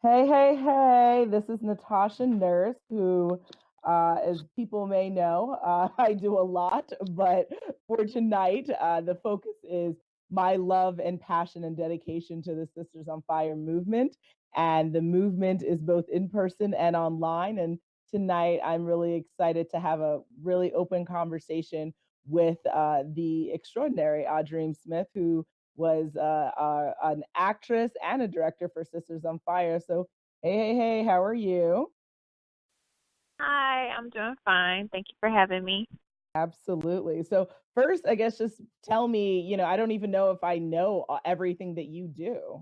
Hey, hey, hey, this is Natasha Nurse, who, as people may know, I do a lot, but for tonight, the focus is my love and passion and dedication to the Sisters on Fire movement. And the movement is both in person and online. And tonight, I'm really excited to have a really open conversation with the extraordinary AhDream Smith, who was an actress and a director for Sisters on Fire. So, hey, hey, hey, how are you? Hi, I'm doing fine. Thank you for having me. Absolutely. So, first, I guess just tell me, I don't even know if I know everything that you do.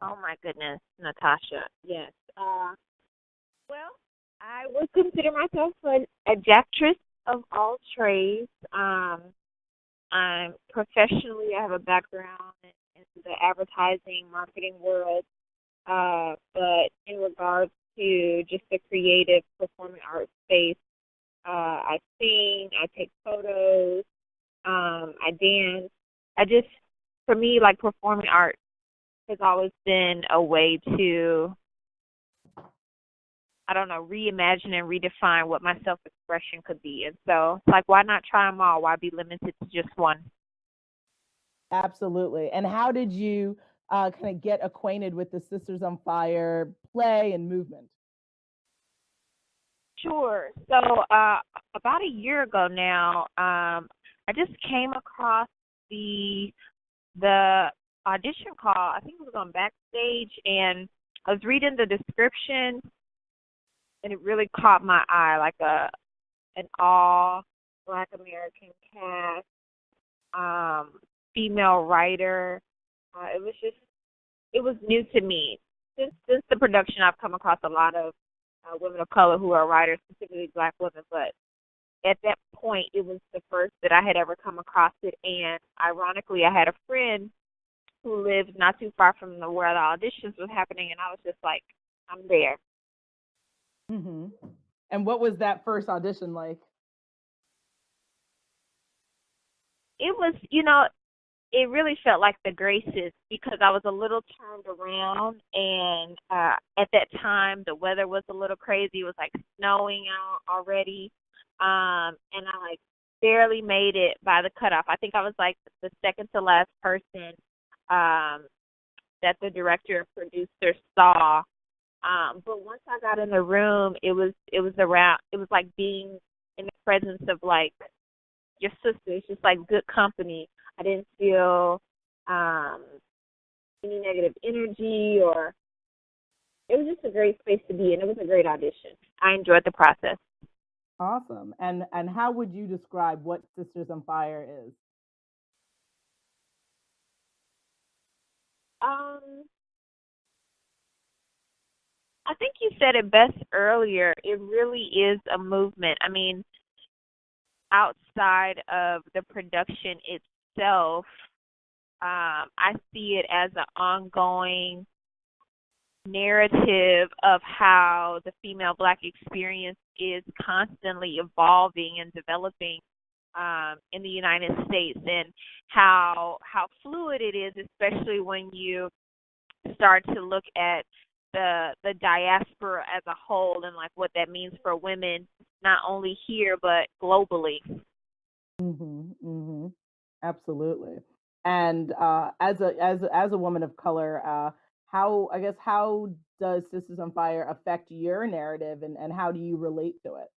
Oh my goodness, Natasha. Yes. Well, I would consider myself a jactress of all trades. I'm professionally, I have a background in the advertising marketing world. But in regards to just the creative performing arts space, I sing, I take photos, I dance. I just, for me, like performing arts has always been a way to, I don't know, reimagine and redefine what my self expression could be. And so it's like, why not try them all? Why be limited to just one? Absolutely. And how did you kind of get acquainted with the Sisters on Fire play and movement? Sure. So about a year ago now, I just came across the the audition call. I think it was on Backstage, and I was reading the description, and it really caught my eye, like an all Black American cast, female writer. It was new to me. Since the production, I've come across a lot of women of color who are writers, specifically Black women. But at that point, it was the first that I had ever come across it. And ironically, I had a friend who lived not too far from where the auditions was happening, and I was just like, I'm there. Hmm. And what was that first audition like? It was, it really felt like the graces because I was a little turned around, and at that time the weather was a little crazy. It was like snowing out already, and I like barely made it by the cutoff. I think I was like the second to last person um, that the director and producer saw. But once I got in the room, it was like being in the presence of like your sister. It's just like good company. I didn't feel um, any negative energy, or it was just a great space to be in. It was a great audition. I enjoyed the process. Awesome. And how would you describe what Sisters on Fire is? Um, I think you said it best earlier. It really is a movement. I mean, outside of the production itself, I see it as an ongoing narrative of how the female Black experience is constantly evolving and developing in the United States, and how fluid it is, especially when you start to look at the diaspora as a whole and like what that means for women, not only here but globally. Mhm, mhm. Absolutely. And, as a woman of color, how I guess, how does Sisters on Fire affect your narrative, and how do you relate to it?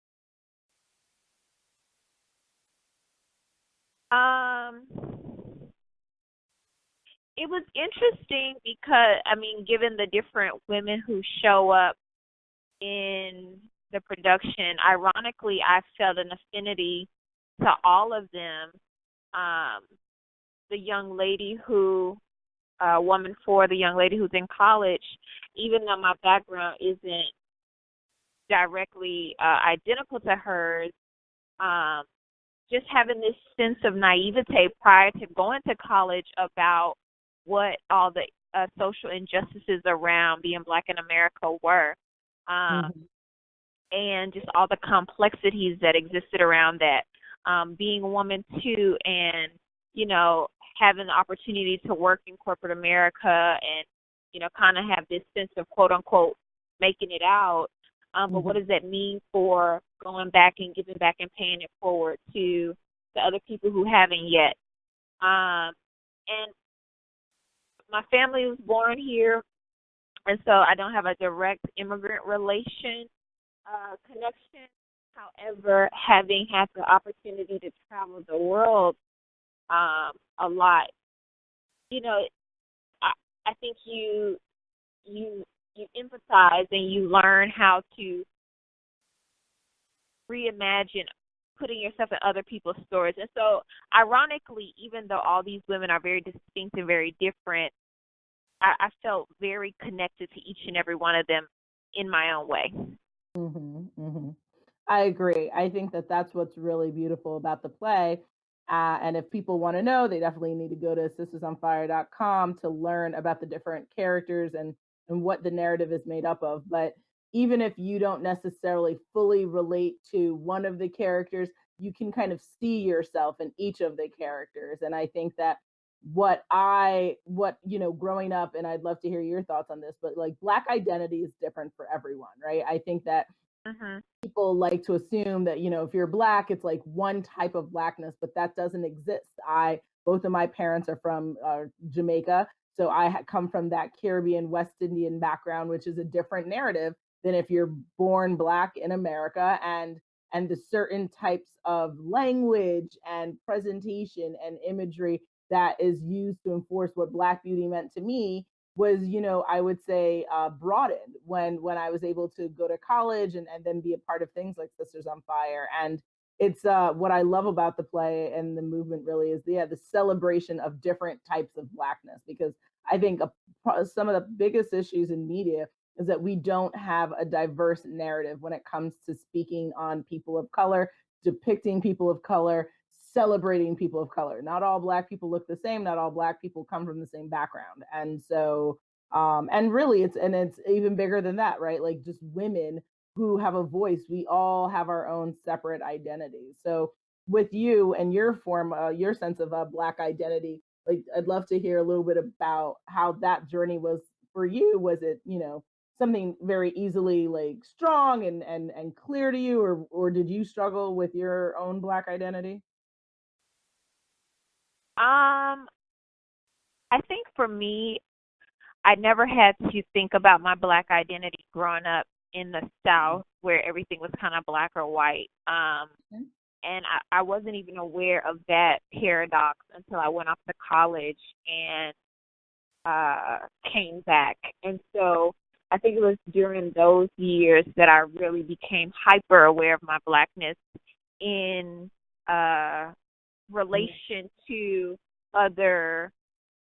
Um, it was interesting because I mean, given the different women who show up in the production, ironically, I felt an affinity to all of them. Um, the young lady who, woman four, the young lady who's in college, even though my background isn't directly identical to hers, um, just having this sense of naivete prior to going to college about what all the social injustices around being Black in America were. Um, Mhm. and just all the complexities that existed around that. Being a woman too, and you know, having the opportunity to work in corporate America and kind of have this sense of quote unquote making it out. But what Mhm. does that mean for going back and giving back and paying it forward to the other people who haven't yet? And my family was born here, and so I don't have a direct immigrant relation connection. However, having had the opportunity to travel the world a lot, you know, I, I think you you empathize and you learn how to reimagine putting yourself in other people's stories. And so, ironically, even though all these women are very distinct and very different, I felt very connected to each and every one of them in my own way. Mhm, mhm. I agree. I think that that's what's really beautiful about the play. And if people want to know, they definitely need to go to sistersonfire.com to learn about the different characters and what the narrative is made up of. But even if you don't necessarily fully relate to one of the characters, you can kind of see yourself in each of the characters. And I think that growing up, and I'd love to hear your thoughts on this, but like Black identity is different for everyone, right? I think that Mhm. people like to assume that if you're black it's like one type of blackness, but that doesn't exist. I Both of my parents are from Jamaica, so I come from that Caribbean West Indian background, which is a different narrative than if you're born black in America. And the certain types of language and presentation and imagery that is used to enforce what black beauty meant to me was, I would say, broadened when I was able to go to college and then be a part of things like Sisters on Fire. And it's what I love about the play and the movement really is the celebration of different types of blackness, because I think some of the biggest issues in media is that we don't have a diverse narrative when it comes to speaking on people of color, depicting people of color, celebrating people of color. Not all black people look the same. Not all black people come from the same background. And so, and really it's even bigger than that, right? Like just women who have a voice. We all have our own separate identities. So with you and your your sense of a black identity, like I'd love to hear a little bit about how that journey was for you. Was it, something very easily like strong and clear to you, or did you struggle with your own black identity? Um, I think for me, I never had to think about my black identity growing up in the South where everything was kind of black or white. And I wasn't even aware of that paradox until I went off to college and came back. And so I think it was during those years that I really became hyper aware of my blackness in relation to other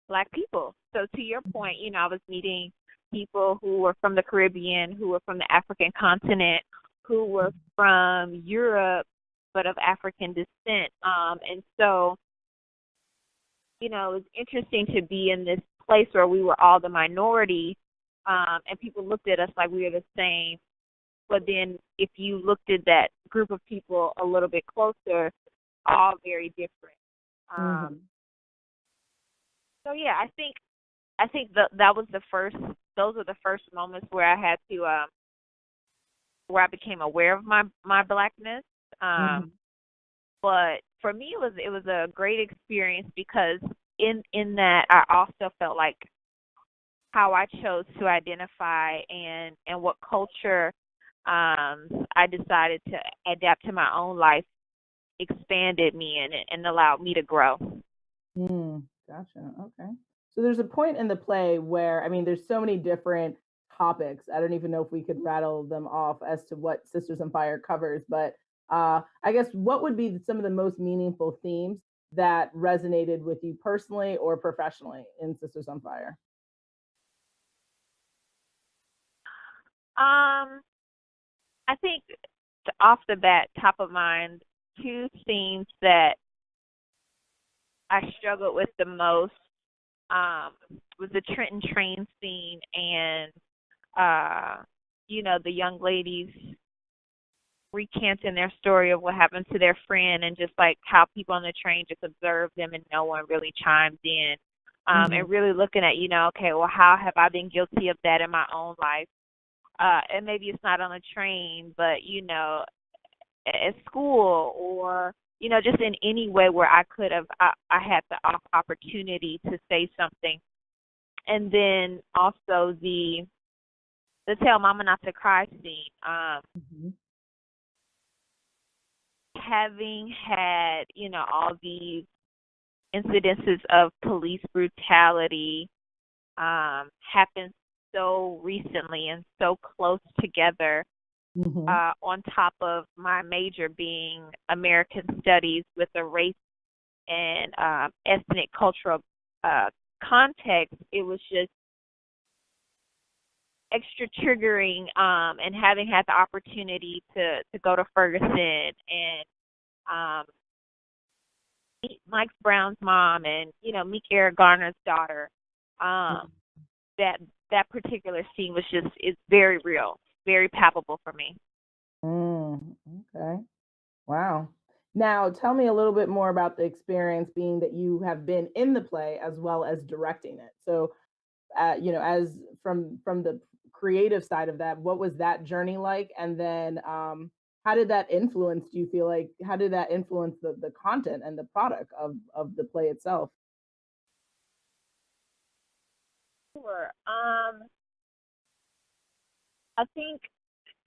black people. So to your point, I was meeting people who were from the Caribbean, who were from the African continent, who were from Europe, but of African descent. And so, it was interesting to be in this place where we were all the minority, and people looked at us like we were the same. But then if you looked at that group of people a little bit closer, all very different. Um, Mm-hmm. so yeah, I think that was the first. Those were the first moments where I had to where I became aware of my blackness. Mm-hmm. But for me, it was a great experience because in that I also felt like how I chose to identify and what culture I decided to adapt to my own life expanded me and allowed me to grow. Gotcha. Okay. So there's a point in the play where, I mean, there's so many different topics. I don't even know if we could rattle them off as to what Sisters on Fire covers, but I guess what would be some of the most meaningful themes that resonated with you personally or professionally in Sisters on Fire? Um, I think off the bat, top of mind, two themes that I struggled with the most um, was the Trenton train scene and the young ladies recanting their story of what happened to their friend and just like how people on the train just observed them and no one really chimed in. Mhm. and really looking at, okay, well, how have I been guilty of that in my own life? And maybe it's not on a train, but, at school or, just in any way where I could have, I had the opportunity to say something. And then also the tell mama not to cry scene. Mhm. Having had, all these incidences of police brutality happen so recently and so close together, Mhm. on top of my major being American Studies with a race and ethnic cultural context, it was just extra triggering, and having had the opportunity to go to Ferguson and um, meet Mike Brown's mom and meet Eric Garner's daughter. Um, that that particular scene was just it's very real, very palpable for me. Mm, okay. Wow. Now, tell me a little bit more about the experience being that you have been in the play as well as directing it. So, as from the creative side of that, what was that journey like? And then, how did that influence? Do you feel like how did that influence the content and the product of the play itself? Sure. I think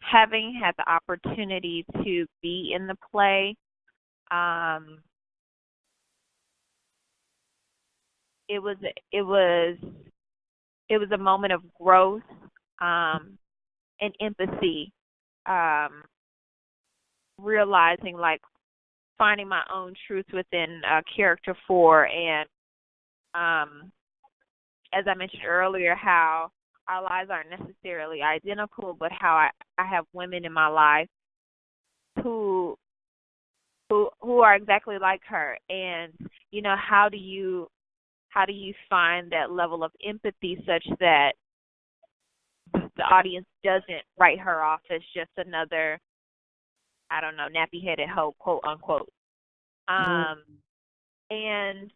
having had the opportunity to be in the play, um, it was it was it was a moment of growth, and empathy, um, realizing like finding my own truth within character four, and um, as I mentioned earlier, how our lives aren't necessarily identical, but how I have women in my life who who are exactly like her, and how do you find that level of empathy such that the audience doesn't write her off as just another, I don't know, nappy headed hoe, quote unquote. Mm, Um, and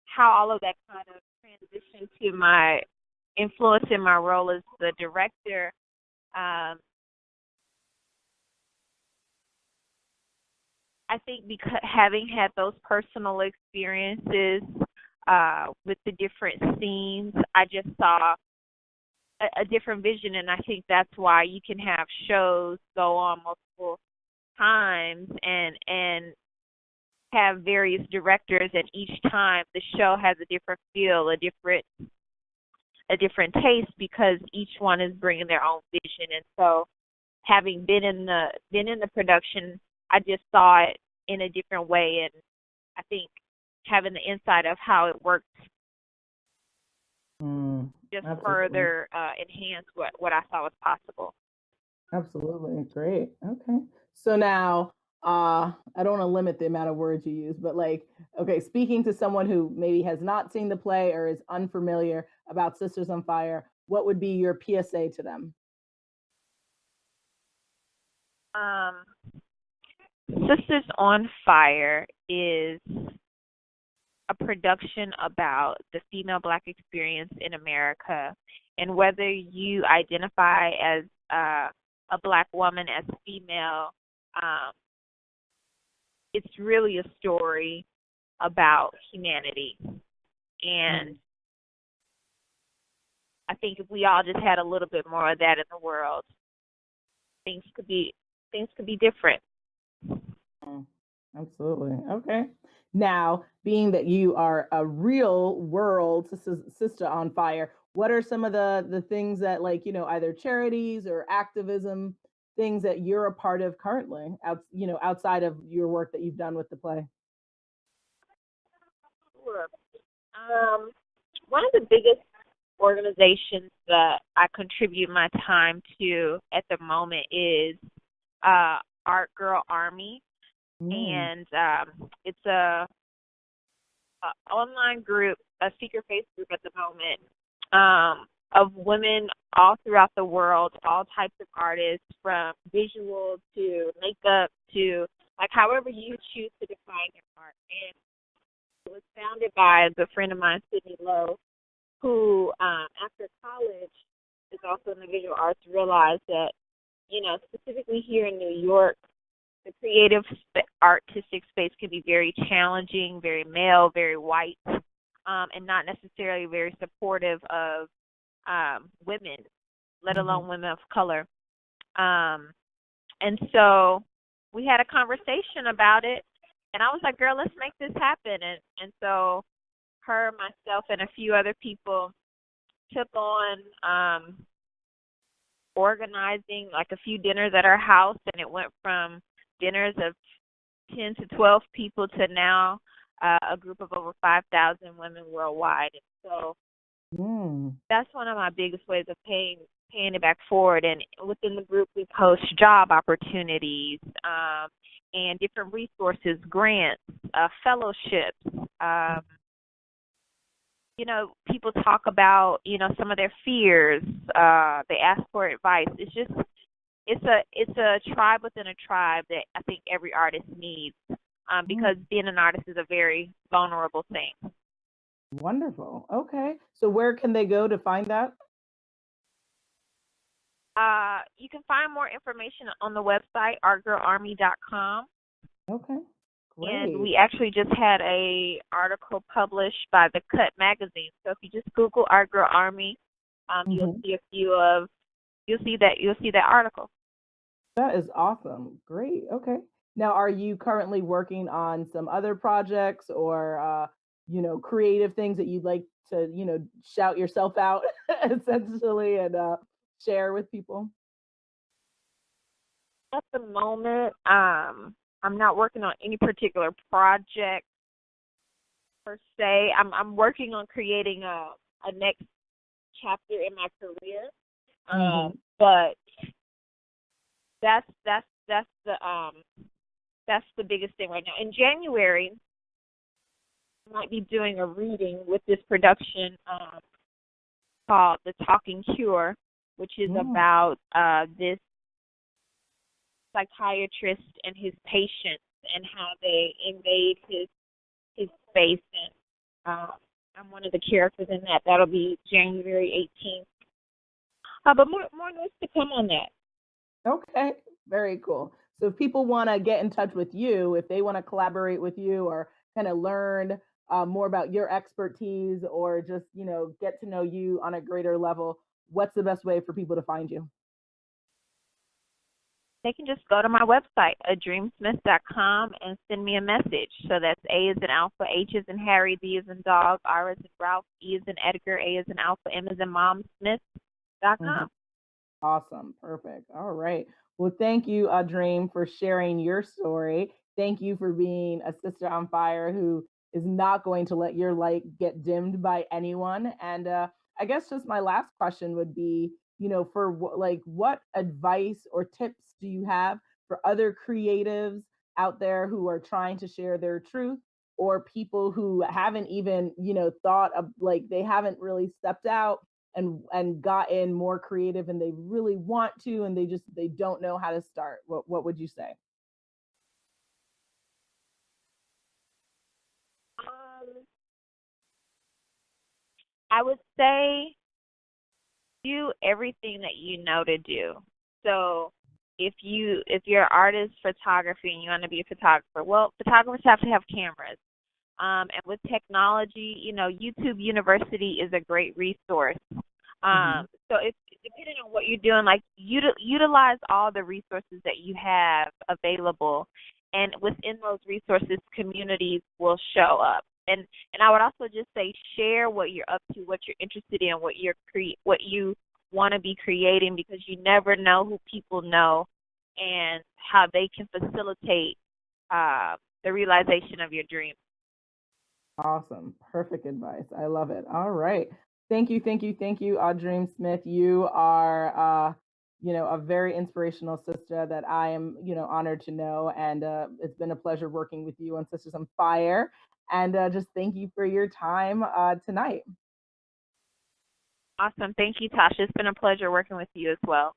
how all of that kind of transitioned to my influence in my role as the director. Um, I think because having had those personal experiences with the different scenes, I just saw a different vision, and I think that's why you can have shows go on multiple times and have various directors, and each time the show has a different feel, a different taste, because each one is bringing their own vision. And so, having been in the production, I just saw it in a different way, and I think having the insight of how it works mm, just absolutely. further enhanced what I saw was possible. Absolutely. Great. Okay. So now, I don't want to limit the amount of words you use, but like, okay, speaking to someone who maybe has not seen the play or is unfamiliar about Sisters on Fire, what would be your PSA to them? Um, Sisters on Fire is a production about the female Black experience in America, and whether you identify as a Black woman, as female, um, it's really a story about humanity. And Mm, I think if we all just had a little bit more of that in the world, things could be things could be different. mm, absolutely. Okay. Now, being that you are a real world sister on fire, what are some of the things that like, either charities or activism things that you're a part of currently outside of your work that you've done with the play? Sure. One of the biggest organizations that I contribute my time to at the moment is Art Girl Army, Mm, and it's a online group, a secret face group at the moment, of women all throughout the world, all types of artists, from visual to makeup to like however you choose to define your art. It was founded by a good friend of mine, Sydney Lowe, who, after college, is also in the visual arts, realized that, specifically here in New York, the creative artistic space can be very challenging, very male, very white, and not necessarily very supportive of women, let Hmm. alone women of color. And so we had a conversation about it, and I was like, "Girl, let's make this happen." And so her, myself, and a few other people took on organizing like a few dinners at our house, and it went from dinners of 10 to 12 people to now a group of over 5,000 women worldwide. And so Mm. that's one of my biggest ways of paying it back forward. And within the group, we post job opportunities and different resources, grants, fellowships. People talk about some of their fears. They ask for advice. It's a tribe within a tribe that I think every artist needs, because Mm. being an artist is a very vulnerable thing. Wonderful. Okay. So where can they go to find that? You can find more information on the website artgirlarmy.com, Okay. and Great. we actually just had a article published by the Cut magazine. So if you just Google Art Girl Army, you'll Hmm. see you'll see that article. That is awesome. Great. Okay. Now, are you currently working on some other projects or, creative things that you'd like to, shout yourself out essentially and share with people? At the moment, I'm not working on any particular project per se. I'm working on creating a next chapter in my career. Hmm. But that's the biggest thing right now. In January, I might be doing a reading with this production called The Talking Cure, which is Mm. about this psychiatrist and his patients and how they invade his space. And I'm one of the characters in that. That'll be January 18th. But more news to come on that. Okay. Very cool. So if people want to get in touch with you, if they want to collaborate with you or kind of learn more about your expertise or just, get to know you on a greater level, what's the best way for people to find you? They can just go to my website, ahdreamsmith.com, and send me a message. So that's A is in Alpha, H is in Harry, D is in Dog, R is in Ralph, E is in Edgar, A is in Alpha, M is in Mom, Mhm. Smith.com. Awesome. Perfect. All right. Well, thank you, Dream, for sharing your story. Thank you for being a sister on fire who is not going to let your light get dimmed by anyone. And I guess just my last question would be, for what advice or tips do you have for other creatives out there who are trying to share their truth or people who haven't even, thought of like they haven't really stepped out and gotten more creative and they really want to and they don't know how to start, what would you say? Um, I would say do everything that you know to do. So if you're an artist, photography, and you want to be a photographer, well, photographers have to have cameras. And with technology, YouTube University is a great resource. Hmm. So if depending on what you're doing, like utilize all the resources that you have available, and within those resources, communities will show up. And I would also just say share what you're up to, what you're interested in, what you want to be creating, because you never know who people know and how they can facilitate the realization of your dreams. Awesome. Perfect advice. I love it. All right. Thank you, thank you, thank you, AhDream Smith. You are a very inspirational sister that I am, honored to know. And it's been a pleasure working with you on Sisters on Fire. And just thank you for your time tonight. Awesome. Thank you, Tasha. It's been a pleasure working with you as well.